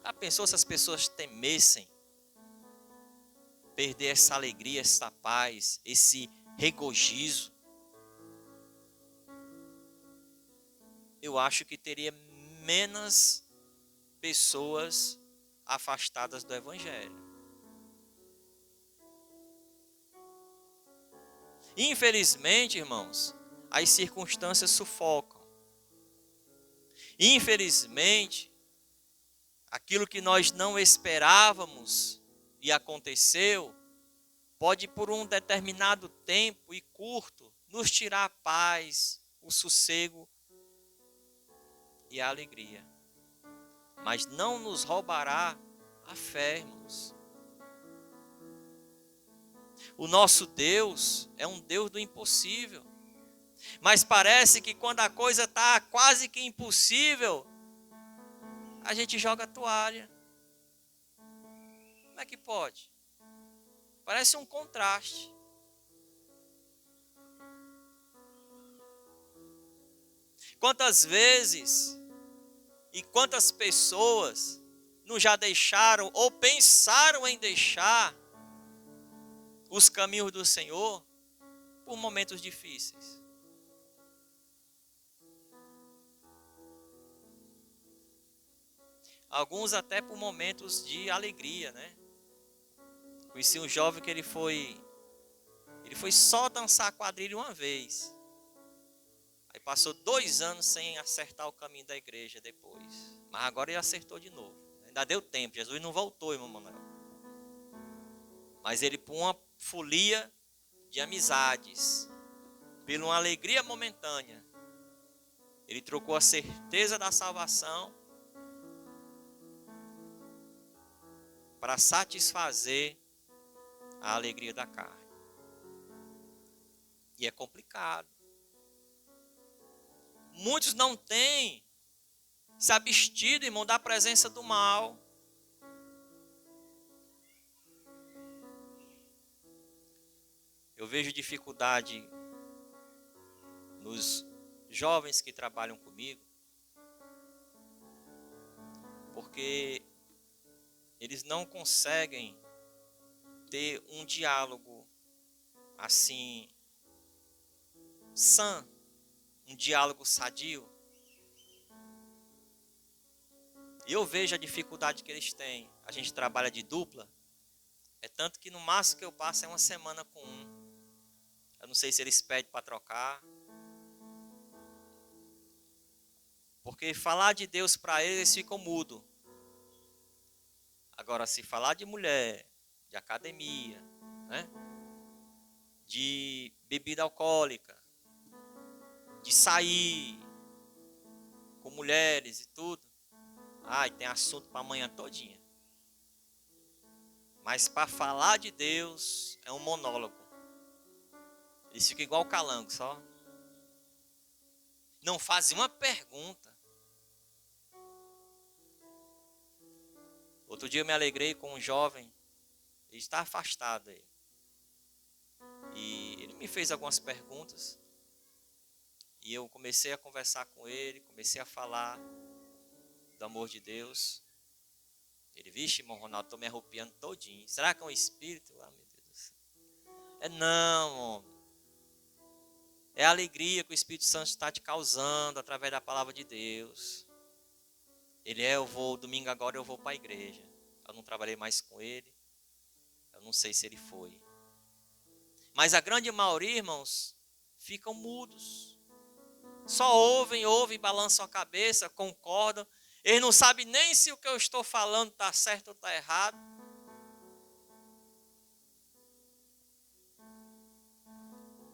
Já pensou se as pessoas temessem perder essa alegria, essa paz, esse regozijo? Eu acho que teria menos pessoas afastadas do Evangelho. Infelizmente, irmãos, as circunstâncias sufocam. Infelizmente, aquilo que nós não esperávamos e aconteceu, pode por um determinado tempo e curto nos tirar a paz, o sossego e a alegria. Mas não nos roubará a fé, irmãos. O nosso Deus é um Deus do impossível. Mas parece que quando a coisa está quase que impossível, a gente joga a toalha. Como é que pode? Parece um contraste. Quantas vezes e quantas pessoas não já deixaram ou pensaram em deixar os caminhos do Senhor por momentos difíceis? Alguns até por momentos de alegria, né? Conheci um jovem que ele foi só dançar quadrilha uma vez. Aí passou 2 anos sem acertar o caminho da igreja depois. Mas agora ele acertou de novo. Ainda deu tempo, Jesus não voltou, irmão Manuel. Mas ele, por uma folia de amizades, por uma alegria momentânea, ele trocou a certeza da salvação para satisfazer a alegria da carne. E é complicado. Muitos não têm se abstido, irmão, da presença do mal. Eu vejo dificuldade nos jovens que trabalham comigo, porque eles não conseguem ter um diálogo assim, sã, um diálogo sadio. E eu vejo a dificuldade que eles têm. A gente trabalha de dupla, é tanto que no máximo que eu passo é uma semana com um. Eu não sei se eles pedem para trocar. Porque falar de Deus para eles ficam mudo. Agora, se falar de mulher, de academia, né? De bebida alcoólica, de sair com mulheres e tudo, ai, tem assunto para amanhã todinha. Mas para falar de Deus é um monólogo. Eles ficam igual o calango, só. Não fazem uma pergunta. Outro dia eu me alegrei com um jovem, ele está afastado aí. E ele me fez algumas perguntas. E eu comecei a conversar com ele, comecei a falar do amor de Deus. Ele, vixe, irmão Ronaldo, estou me arrupiando todinho. Será que é um espírito? Ah, meu Deus do céu. Não, homem. É a alegria que o Espírito Santo está te causando através da palavra de Deus. Domingo agora eu vou para a igreja. Eu não trabalhei mais com ele. Eu não sei se ele foi. Mas a grande maioria, irmãos, ficam mudos. Só ouvem, balançam a cabeça, concordam. Eles não sabem nem se o que eu estou falando está certo ou está errado.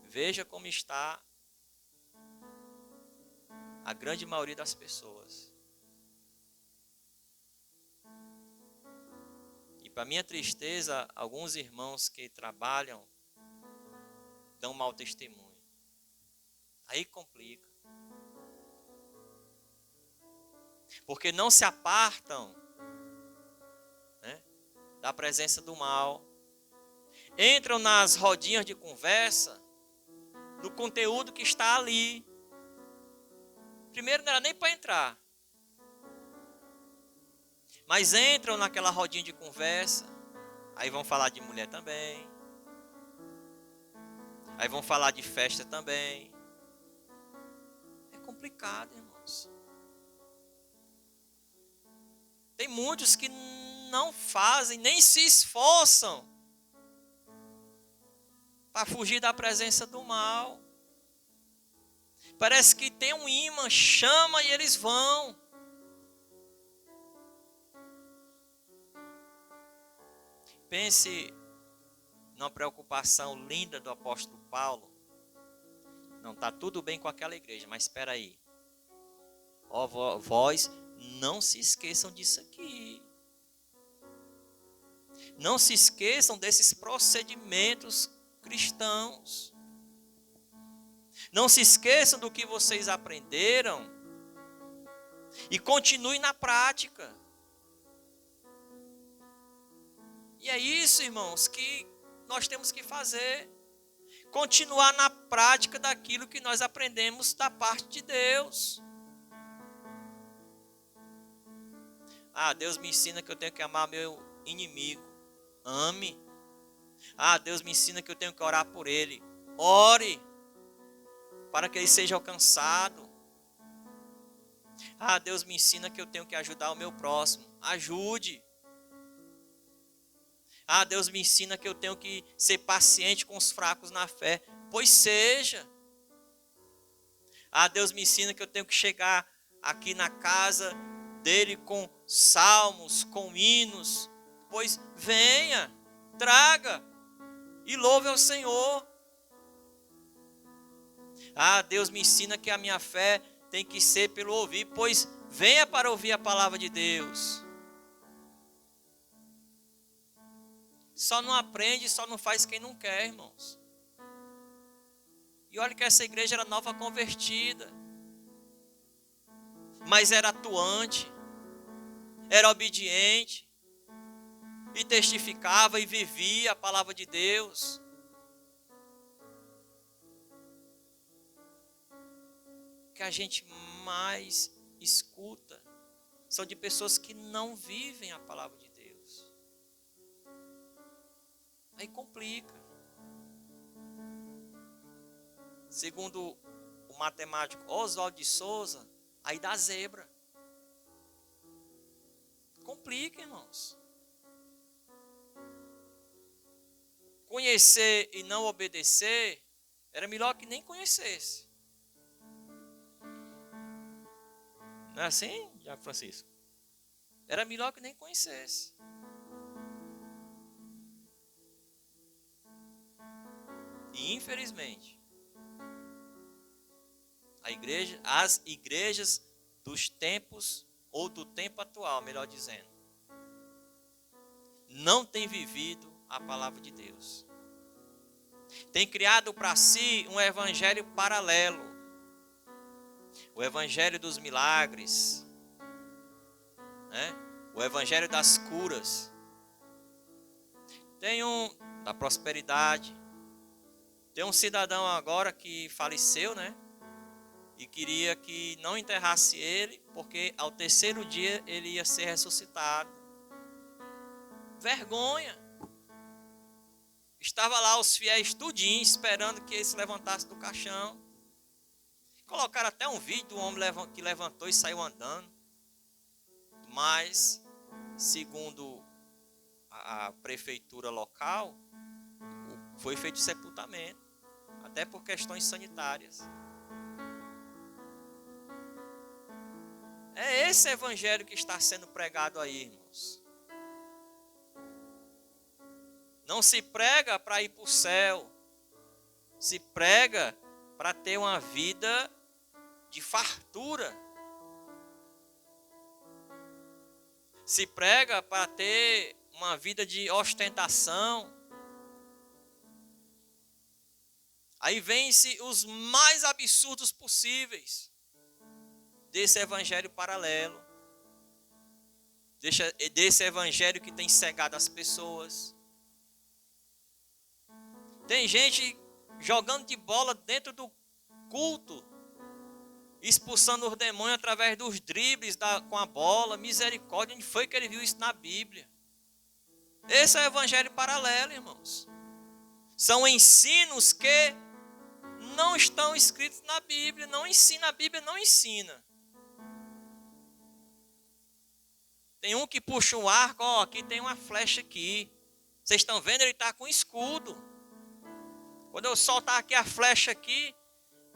Veja como está a grande maioria das pessoas. E para minha tristeza, alguns irmãos que trabalham dão mau testemunho. Aí complica. Porque não se apartam, né, da presença do mal. Entram nas rodinhas de conversa do conteúdo que está ali. Primeiro não era nem para entrar. Mas entram naquela rodinha de conversa. Aí vão falar de mulher também. Aí vão falar de festa também. É complicado, irmãos. Tem muitos que não fazem, nem se esforçam para fugir da presença do mal. Parece que tem um imã, chama e eles vão. Pense numa preocupação linda do apóstolo Paulo. Não, está tudo bem com aquela igreja, mas espera aí. Ó, vós não se esqueçam disso aqui. Não se esqueçam desses procedimentos cristãos. Não se esqueçam do que vocês aprenderam. E continue na prática. E é isso, irmãos, que nós temos que fazer. Continuar na prática daquilo que nós aprendemos da parte de Deus. Ah, Deus me ensina que eu tenho que amar meu inimigo. Ame. Ah, Deus me ensina que eu tenho que orar por ele. Ore. Para que ele seja alcançado. Ah, Deus me ensina que eu tenho que ajudar o meu próximo. Ajude. Ah, Deus me ensina que eu tenho que ser paciente com os fracos na fé. Pois seja. Ah, Deus me ensina que eu tenho que chegar aqui na casa dele com salmos, com hinos. Pois venha, traga e louve ao Senhor. Ah, Deus me ensina que a minha fé tem que ser pelo ouvir. Pois venha para ouvir a palavra de Deus. Só não aprende, só não faz quem não quer, irmãos. E olha que essa igreja era nova convertida. Mas era atuante. Era obediente. E testificava e vivia a palavra de Deus. O que a gente mais escuta são de pessoas que não vivem a palavra de Deus. Aí complica. Segundo o matemático Oswald de Souza, aí dá zebra. Complica, irmãos. Conhecer e não obedecer era melhor que nem conhecesse. Não é assim, Tiago Francisco? Era melhor que nem conhecesse. E infelizmente, as igrejas dos tempos, ou do tempo atual, melhor dizendo, não têm vivido a palavra de Deus. Tem criado para si um evangelho paralelo. O evangelho dos milagres, né? O evangelho das curas. Tem da prosperidade. Tem um cidadão agora que faleceu, né? e queria que não enterrasse ele, porque ao terceiro dia ele ia ser ressuscitado. Vergonha! Estava lá os fiéis tudinho esperando que ele se levantasse do caixão. Colocaram até um vídeo do homem que levantou e saiu andando. Mas, segundo a prefeitura local, foi feito sepultamento, até por questões sanitárias. É esse evangelho que está sendo pregado aí, irmãos. Não se prega para ir para o céu, se prega para ter uma vida de fartura. Se prega para ter uma vida de ostentação. Aí vem-se os mais absurdos possíveis desse evangelho paralelo. Desse evangelho que tem cegado as pessoas. Tem gente jogando de bola dentro do culto, expulsando os demônios através dos dribles com a bola. Misericórdia, onde foi que ele viu isso na Bíblia? Esse é o evangelho paralelo, irmãos. São ensinos que não estão escritos na Bíblia. Não ensina, a Bíblia não ensina. Tem um que puxa um arco, ó, aqui tem uma flecha aqui. Vocês estão vendo? Ele está com escudo. Quando eu soltar aqui a flecha aqui,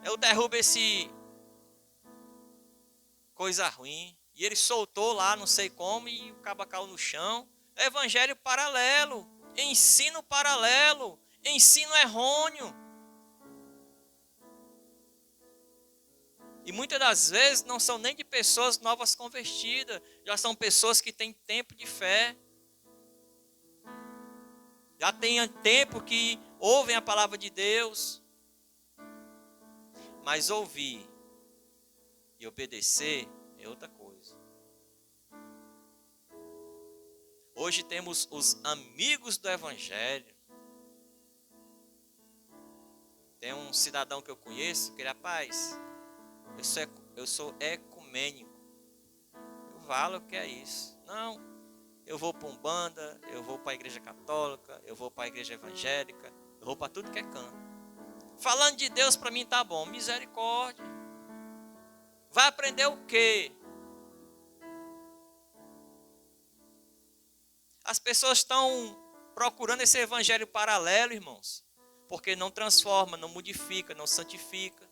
eu derrubo esse coisa ruim. E ele soltou lá, não sei como, e o cabo caiu no chão. Evangelho paralelo, ensino paralelo, ensino errôneo. E muitas das vezes não são nem de pessoas novas convertidas, já são pessoas que têm tempo de fé. Já tem tempo que ouvem a palavra de Deus. Mas ouvir e obedecer é outra coisa. Hoje temos os amigos do evangelho. Tem um cidadão que eu conheço, que ele, rapaz, eu sou ecumênico. Eu falo, o que é isso? Não, eu vou para Umbanda, eu vou para a igreja católica, eu vou para a igreja evangélica, eu vou para tudo que é canto. Falando de Deus para mim tá bom, misericórdia. Vai aprender o quê? As pessoas estão procurando esse evangelho paralelo, irmãos, porque não transforma, não modifica, não santifica.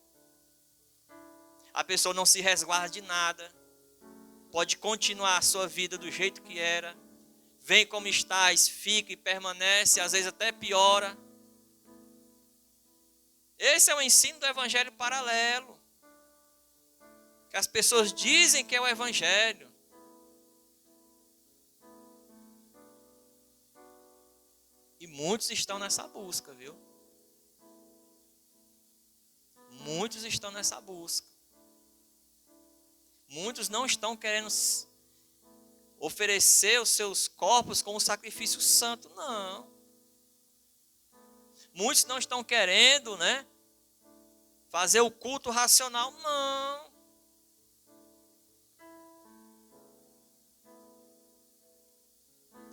A pessoa não se resguarda de nada. Pode continuar a sua vida do jeito que era. Vem como estás, fica e permanece, às vezes até piora. Esse é o ensino do evangelho paralelo. Que as pessoas dizem que é o evangelho. E muitos estão nessa busca, viu? Muitos estão nessa busca. Muitos não estão querendo oferecer os seus corpos como sacrifício santo, não. Muitos não estão querendo, né, fazer o culto racional, não.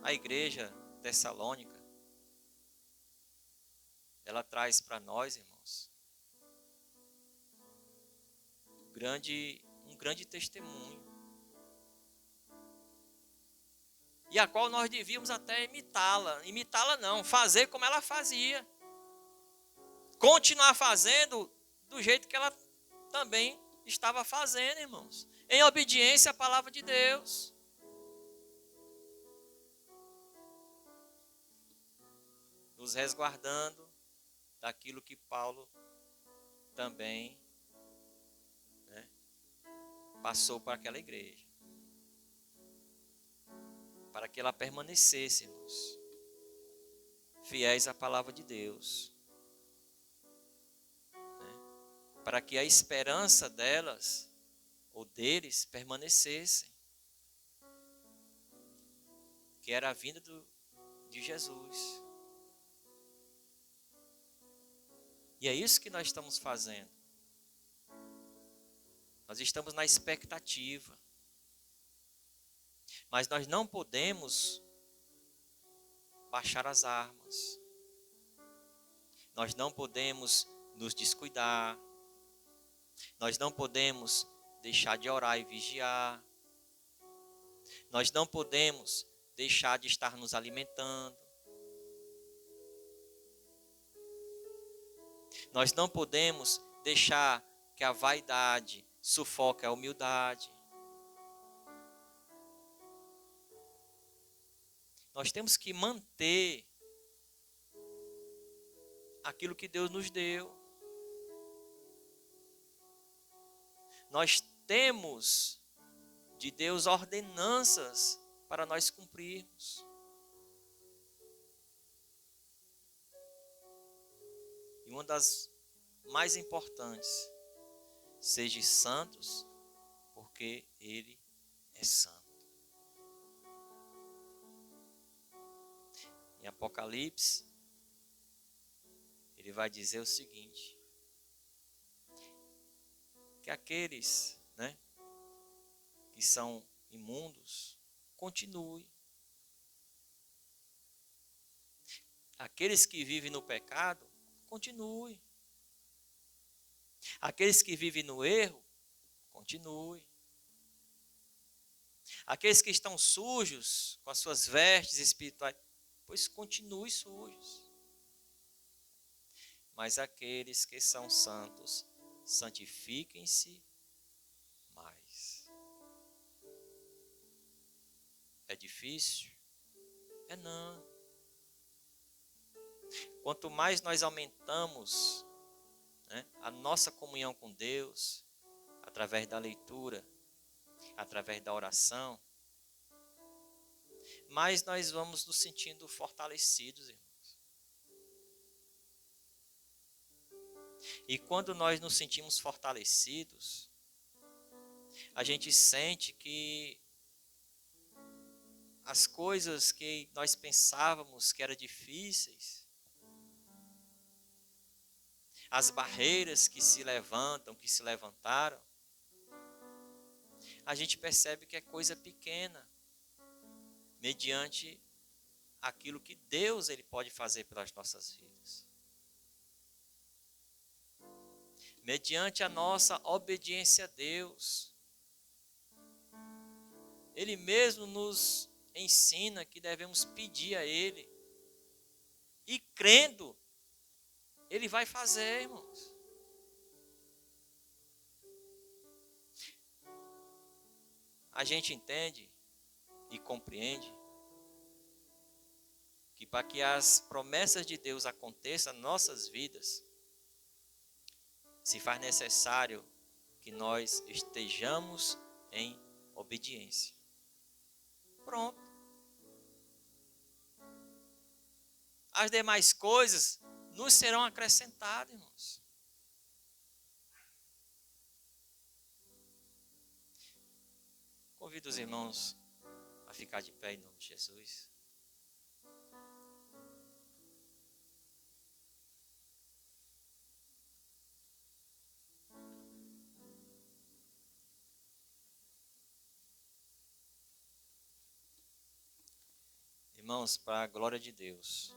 A igreja tessalônica, ela traz para nós, irmãos, um grande testemunho. E a qual nós devíamos até imitá-la. Imitá-la não, fazer como ela fazia. Continuar fazendo do jeito que ela também estava fazendo, irmãos. Em obediência à palavra de Deus. Nos resguardando daquilo que Paulo também, né, passou para aquela igreja. Para que ela permanecesse, irmãos, fiéis à palavra de Deus. Né? Para que a esperança delas, ou deles, permanecessem. Que era a vinda de Jesus. E é isso que nós estamos fazendo. Nós estamos na expectativa. Mas nós não podemos baixar as armas. Nós não podemos nos descuidar. Nós não podemos deixar de orar e vigiar. Nós não podemos deixar de estar nos alimentando. Nós não podemos deixar que a vaidade sufoque a humildade. Nós temos que manter aquilo que Deus nos deu. Nós temos de Deus ordenanças para nós cumprirmos. E uma das mais importantes, sejam santos, porque Ele é santo. Em Apocalipse, ele vai dizer o seguinte, que aqueles, que são imundos, continuem. Aqueles que vivem no pecado, continuem. Aqueles que vivem no erro, continuem. Aqueles que estão sujos com as suas vestes espirituais, pois continue sujos. Mas aqueles que são santos, santifiquem-se mais. É difícil? É não. Quanto mais nós aumentamos a nossa comunhão com Deus, através da leitura, através da oração, mais nós vamos nos sentindo fortalecidos, irmãos. E quando nós nos sentimos fortalecidos, a gente sente que as coisas que nós pensávamos que eram difíceis, as barreiras que se levantam, que se levantaram, a gente percebe que é coisa pequena, mediante aquilo que Deus ele pode fazer pelas nossas vidas. Mediante a nossa obediência a Deus. Ele mesmo nos ensina que devemos pedir a Ele. E crendo, Ele vai fazer, irmãos. A gente entende e compreende que para que as promessas de Deus aconteçam nas nossas vidas, se faz necessário que nós estejamos em obediência. Pronto. As demais coisas nos serão acrescentadas, irmãos. Convido os irmãos a ficar de pé em nome de Jesus. Irmãos, para a glória de Deus,